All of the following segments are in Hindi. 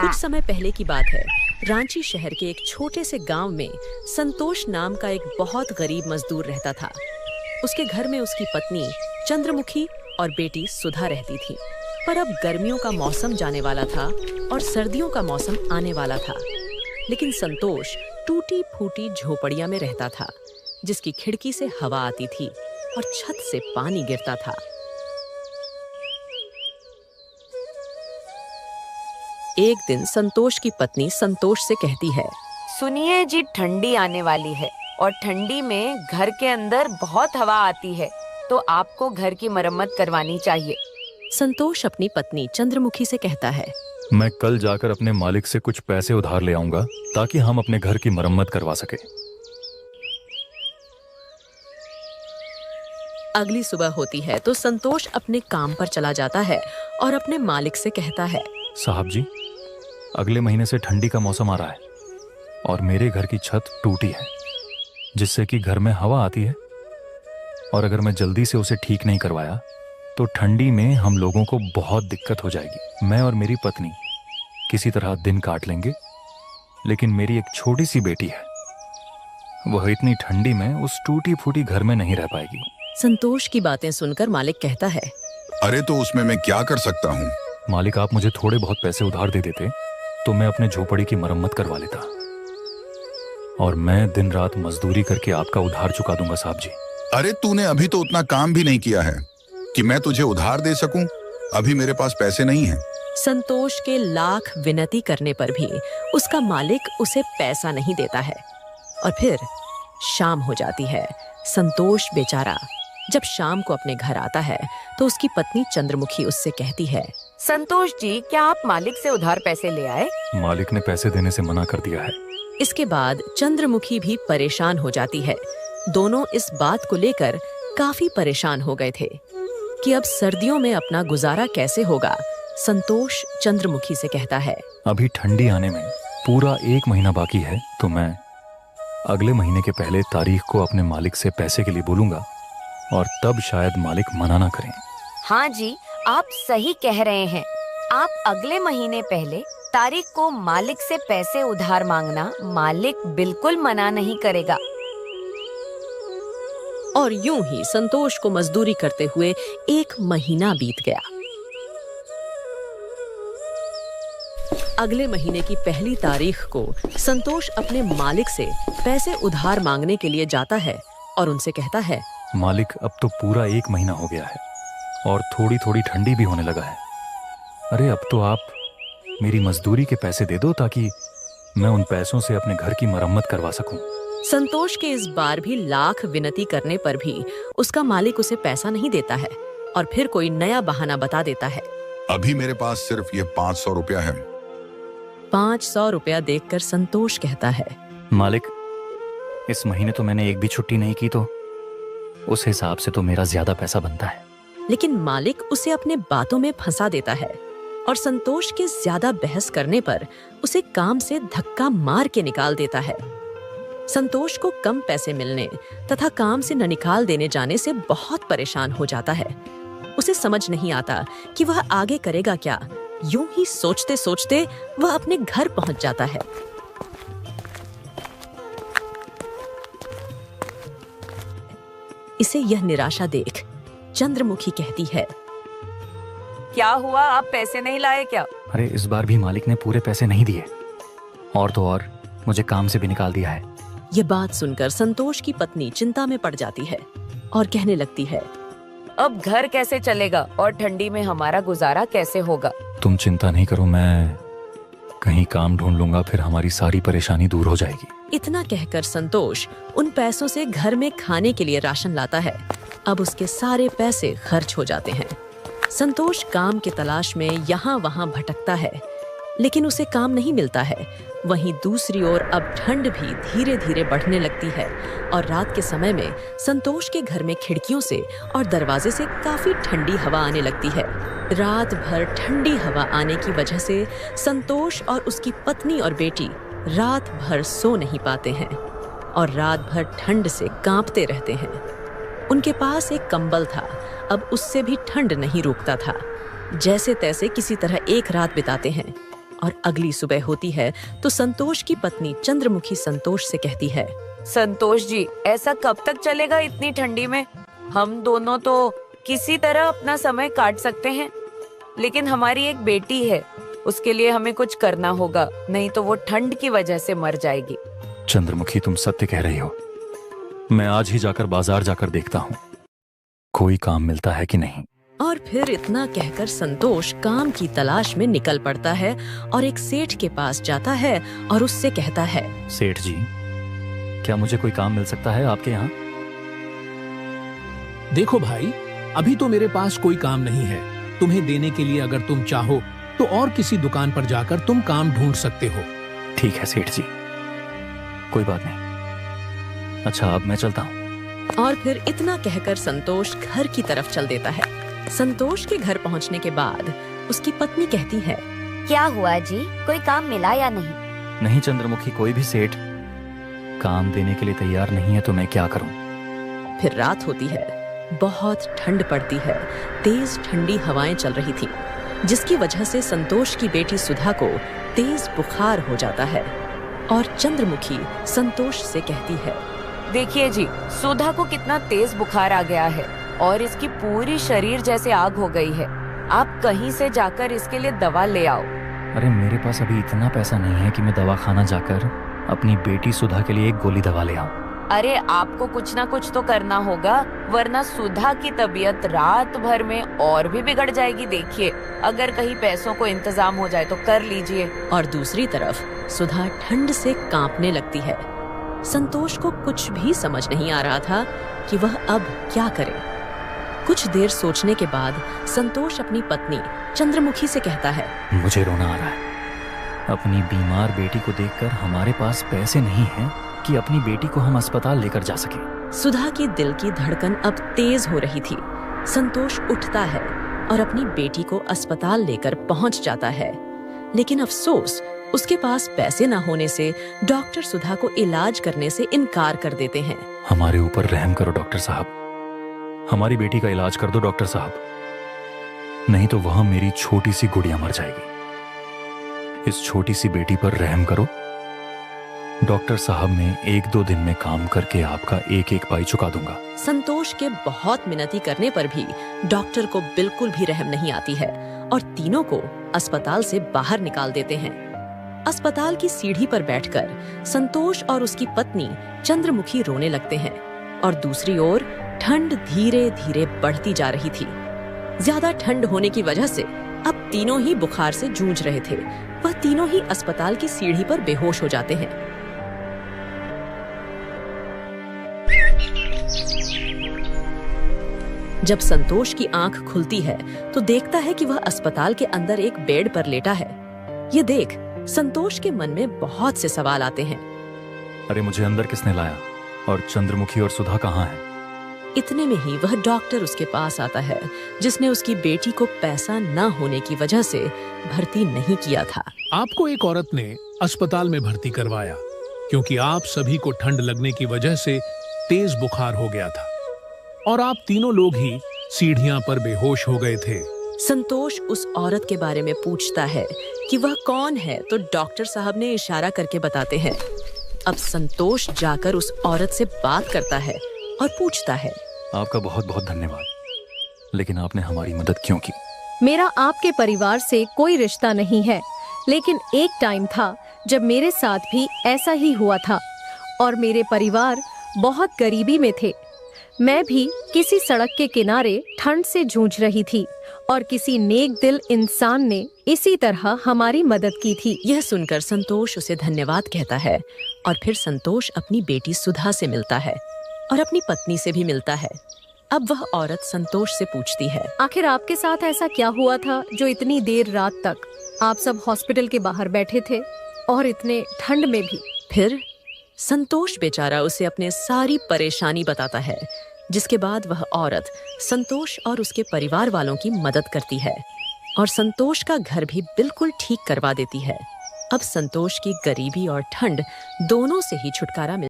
कुछ समय पहले की बात है। रांची शहर के एक छोटे से गांव में संतोष नाम का एक बहुत गरीब मजदूर रहता था। उसके घर में उसकी पत्नी चंद्रमुखी और बेटी सुधा रहती थी। पर अब गर्मियों का मौसम जाने वाला था और सर्दियों का मौसम आने वाला था। लेकिन संतोष टूटी फूटी झोपड़िया में रहता था, जिसकी खिड़की से हवा आती थी और छत से पानी गिरता था। एक दिन संतोष की पत्नी संतोष से कहती है, सुनिए जी, ठंडी आने वाली है और ठंडी में घर के अंदर बहुत हवा आती है, तो आपको घर की मरम्मत करवानी चाहिए। संतोष अपनी पत्नी चंद्रमुखी से कहता है, मैं कल जाकर अपने मालिक से कुछ पैसे उधार ले आऊंगा ताकि हम अपने घर की मरम्मत करवा सके। अगली सुबह होती है तो संतोष अपने काम पर चला जाता है और अपने मालिक से कहता है, साहब जी, अगले महीने से ठंडी का मौसम आ रहा है और मेरे घर की छत टूटी है, जिससे कि घर में हवा आती है, और अगर मैं जल्दी से उसे ठीक नहीं करवाया तो ठंडी में हम लोगों को बहुत दिक्कत हो जाएगी। मैं और मेरी पत्नी किसी तरह दिन काट लेंगे, लेकिन मेरी एक छोटी सी बेटी है, वह इतनी ठंडी में उस टूटी फूटी घर में नहीं रह पाएगी। संतोष की बातें सुनकर मालिक कहता है, अरे तो उसमें मैं क्या कर सकता हूँ? मालिक, आप मुझे थोड़े बहुत पैसे उधार दे देते तो मैं अपने झोपड़ी की मरम्मत करवा लेता, और मैं दिन रात मजदूरी करके आपका उधार चुका दूंगा साहब जी। अरे तूने अभी तो उतना काम भी नहीं किया है कि मैं तुझे उधार दे सकूं। अभी मेरे पास पैसे नहीं हैं। संतोष के लाख विनती करने पर भी उसका मालिक उसे पैसा नहीं देता है। और फिर शाम हो जाती है। संतोष बेचारा जब शाम को अपने घर आता है तो उसकी पत्नी चंद्रमुखी उससे कहती है, संतोष जी, क्या आप मालिक से उधार पैसे ले आए? मालिक ने पैसे देने से मना कर दिया है। इसके बाद चंद्रमुखी भी परेशान हो जाती है। दोनों इस बात को लेकर काफी परेशान हो गए थे कि अब सर्दियों में अपना गुजारा कैसे होगा। संतोष चंद्रमुखी से कहता है, अभी ठंडी आने में पूरा 1 महीना बाकी है, तो मैं अगले महीने के पहले तारीख को अपने मालिक से पैसे के लिए बोलूंगा, और तब शायद मालिक मना ना करें। हाँ जी, आप सही कह रहे हैं। आप अगले महीने पहले तारीख को मालिक से पैसे उधार मांगना, मालिक बिल्कुल मना नहीं करेगा। और यूं ही संतोष को मजदूरी करते हुए 1 महीना बीत गया। अगले महीने की पहली तारीख को संतोष अपने मालिक से पैसे उधार मांगने के लिए जाता है और उनसे कहता है, मालिक, अब तो पूरा 1 महीना हो गया है और थोड़ी थोड़ी ठंडी भी होने लगा है। अरे अब तो आप मेरी मजदूरी के पैसे दे दो ताकि मैं उन पैसों से अपने घर की मरम्मत करवा सकूं। संतोष के इस बार भी लाख विनती करने पर भी उसका मालिक उसे पैसा नहीं देता है और फिर कोई नया बहाना बता देता है। अभी मेरे पास सिर्फ ये 500 रुपया है। 500 रुपया देखकर संतोष कहता है, मालिक, इस महीने तो मैंने एक भी छुट्टी नहीं की, तो उस हिसाब से तो मेरा ज्यादा पैसा बनता है। लेकिन मालिक उसे अपने बातों में फंसा देता है और संतोष के ज्यादा बहस करने पर उसे काम से धक्का मार के निकाल देता है। संतोष को कम पैसे मिलने तथा काम से न निकाल देने जाने से बहुत परेशान हो जाता है। उसे समझ नहीं आता कि वह आगे करेगा क्या। यूं ही सोचते सोचते वह अपने घर पहुंच जाता है। इसे यह निराशा देख चंद्रमुखी कहती है, क्या हुआ, आप पैसे नहीं लाए क्या? अरे इस बार भी मालिक ने पूरे पैसे नहीं दिए, और तो और मुझे काम से भी निकाल दिया है। ये बात सुनकर संतोष की पत्नी चिंता में पड़ जाती है और कहने लगती है, अब घर कैसे चलेगा और ठंडी में हमारा गुजारा कैसे होगा? तुम चिंता नहीं करो, मैं कहीं काम ढूंढ लूंगा, फिर हमारी सारी परेशानी दूर हो जाएगी। इतना कहकर संतोष उन पैसों से घर में खाने के लिए राशन लाता है। अब उसके सारे पैसे खर्च हो जाते हैं। संतोष काम की तलाश में यहाँ वहाँ भटकता है, लेकिन उसे काम नहीं मिलता है। वहीं दूसरी ओर अब ठंड भी धीरे धीरे बढ़ने लगती है और रात के समय में संतोष के घर में खिड़कियों से और दरवाजे से काफी ठंडी हवा आने लगती है। रात भर ठंडी हवा आने की वजह से संतोष और उसकी पत्नी और बेटी रात भर सो नहीं पाते हैं और रात भर ठंड से कांपते रहते हैं। उनके पास एक कंबल था, अब उससे भी ठंड नहीं रुकता था। जैसे तैसे किसी तरह एक रात बिताते हैं और अगली सुबह होती है तो संतोष की पत्नी चंद्रमुखी संतोष से कहती है, संतोष जी, ऐसा कब तक चलेगा इतनी ठंडी में? हम दोनों तो किसी तरह अपना समय काट सकते हैं, लेकिन हमारी एक बेटी है, उसके लिए हमें कुछ करना होगा, नहीं तो वो ठंड की वजह से मर जाएगी। चंद्रमुखी, तुम सत्य कह रही हो। मैं आज ही जाकर बाजार जाकर देखता हूँ कोई काम मिलता है कि नहीं। और फिर इतना कहकर संतोष काम की तलाश में निकल पड़ता है और एक सेठ के पास जाता है और उससे कहता है, सेठ जी, क्या मुझे कोई काम मिल सकता है आपके यहाँ? देखो भाई, अभी तो मेरे पास कोई काम नहीं है। तुम्हें देने के लिए अगर तुम चाहो तो और किसी दुकान पर जाकर तुम काम ढूंढ सकते हो। ठीक है सेठ जी, कोई बात नहीं। अच्छा, अब मैं चलता हूँ। और फिर इतना कहकर संतोष घर की तरफ चल देता है। संतोष के घर पहुंचने के बाद उसकी पत्नी कहती है, क्या हुआ जी, कोई काम मिला या नहीं? नहीं चंद्रमुखी, कोई भी सेठ काम देने के लिए तैयार नहीं है, तो मैं क्या करूं? फिर रात होती है, बहुत ठंड पड़ती है, तेज ठंडी हवाएं चल रही थी, जिसकी वजह से संतोष की बेटी सुधा को तेज बुखार हो जाता है। और चंद्रमुखी संतोष से कहती है, देखिए जी, सुधा को कितना तेज बुखार आ गया है और इसकी पूरी शरीर जैसे आग हो गई है। आप कहीं से जाकर इसके लिए दवा ले आओ। अरे मेरे पास अभी इतना पैसा नहीं है कि मैं दवा खाना जाकर अपनी बेटी सुधा के लिए एक गोली दवा ले आऊं। अरे आपको कुछ ना कुछ तो करना होगा, वरना सुधा की तबीयत रात भर में और भी बिगड़ जाएगी। देखिए, अगर कहीं पैसों को इंतजाम हो जाए तो कर लीजिए। और दूसरी तरफ सुधा ठंड से कांपने लगती है। संतोष को कुछ भी समझ नहीं आ रहा था कि वह अब क्या करे। कुछ देर सोचने के बाद संतोष अपनी पत्नी चंद्रमुखी से कहता है, मुझे रोना आ रहा है। अपनी बीमार बेटी को देखकर हमारे पास पैसे नहीं हैं कि अपनी बेटी को हम अस्पताल लेकर जा सकें। सुधा की दिल की धड़कन अब तेज हो रही थी। संतोष उठता है और अपनी बेटी को अस्पताल लेकर पहुंच जाता है, लेकिन अफसोस उसके पास पैसे न होने से डॉक्टर सुधा को इलाज करने से इनकार कर देते हैं। हमारे ऊपर रहम करो डॉक्टर साहब, हमारी बेटी का इलाज कर दो डॉक्टर साहब, नहीं तो वह मेरी छोटी सी गुड़िया मर जाएगी। इस छोटी सी बेटी पर रहम करो डॉक्टर साहब, मैं 1-2 दिन में काम करके आपका एक एक पाई चुका दूंगा। संतोष के बहुत मिन्नती करने पर भी डॉक्टर को बिल्कुल भी रहम नहीं आती है और तीनों को अस्पताल से बाहर निकाल देते हैं। अस्पताल की सीढ़ी पर बैठकर संतोष और उसकी पत्नी चंद्रमुखी रोने लगते हैं और दूसरी ओर ठंड धीरे धीरे बढ़ती जा रही थी। ज्यादा ठंड होने की वजह से अब तीनों ही बुखार से जूझ रहे थे। वह तीनों ही अस्पताल की सीढ़ी पर बेहोश हो जाते हैं। जब संतोष की आंख खुलती है तो देखता है कि वह अस्पताल के अंदर एक बेड पर लेटा है। ये देख संतोष के मन में बहुत से सवाल आते हैं। अरे मुझे अंदर किसने लाया और चंद्रमुखी और सुधा कहाँ है? इतने में ही वह डॉक्टर उसके पास आता है, जिसने उसकी बेटी को पैसा न होने की वजह से भर्ती नहीं किया था। आपको एक औरत ने अस्पताल में भर्ती करवाया क्योंकि आप सभी को ठंड लगने की वजह से तेज बुखार हो गया था और आप तीनों लोग ही सीढ़ियां पर बेहोश हो गए थे। संतोष उस औरत के बारे में पूछता है कि वह कौन है, तो डॉक्टर साहब ने इशारा करके बताते हैं। अब संतोष जाकर उस औरत से बात करता है और पूछता है, आपका बहुत बहुत धन्यवाद, लेकिन आपने हमारी मदद क्यों की? मेरा आपके परिवार से कोई रिश्ता नहीं है, लेकिन एक टाइम था जब मेरे साथ भी ऐसा ही हुआ था और मेरे परिवार बहुत गरीबी में थे। मैं भी किसी सड़क के किनारे ठंड से जूझ रही थी और किसी नेक दिल इंसान ने इसी तरह हमारी मदद की थी। यह सुनकर संतोष उसे धन्यवाद कहता है और फिर संतोष अपनी बेटी सुधा से मिलता है और अपनी पत्नी से भी मिलता है। अब वह औरत संतोष से पूछती है, आखिर आपके साथ ऐसा क्या हुआ था जो इतनी देर रात तक आप सब हॉस्पिटल के बाहर बैठे थे और इतने ठंड में भी? फिर संतोष बेचारा उसे अपने सारी परेशानी बताता है, जिसके बाद वह औरत संतोष और उसके परिवार वालों की मदद करती है और संतोष का घर भी बिल्कुल ठीक करवा देती है। अब संतोष की गरीबी और ठंड दोनों से ही छुटकारा मिल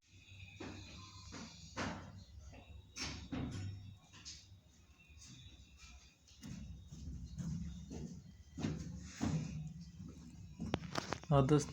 और दोस्त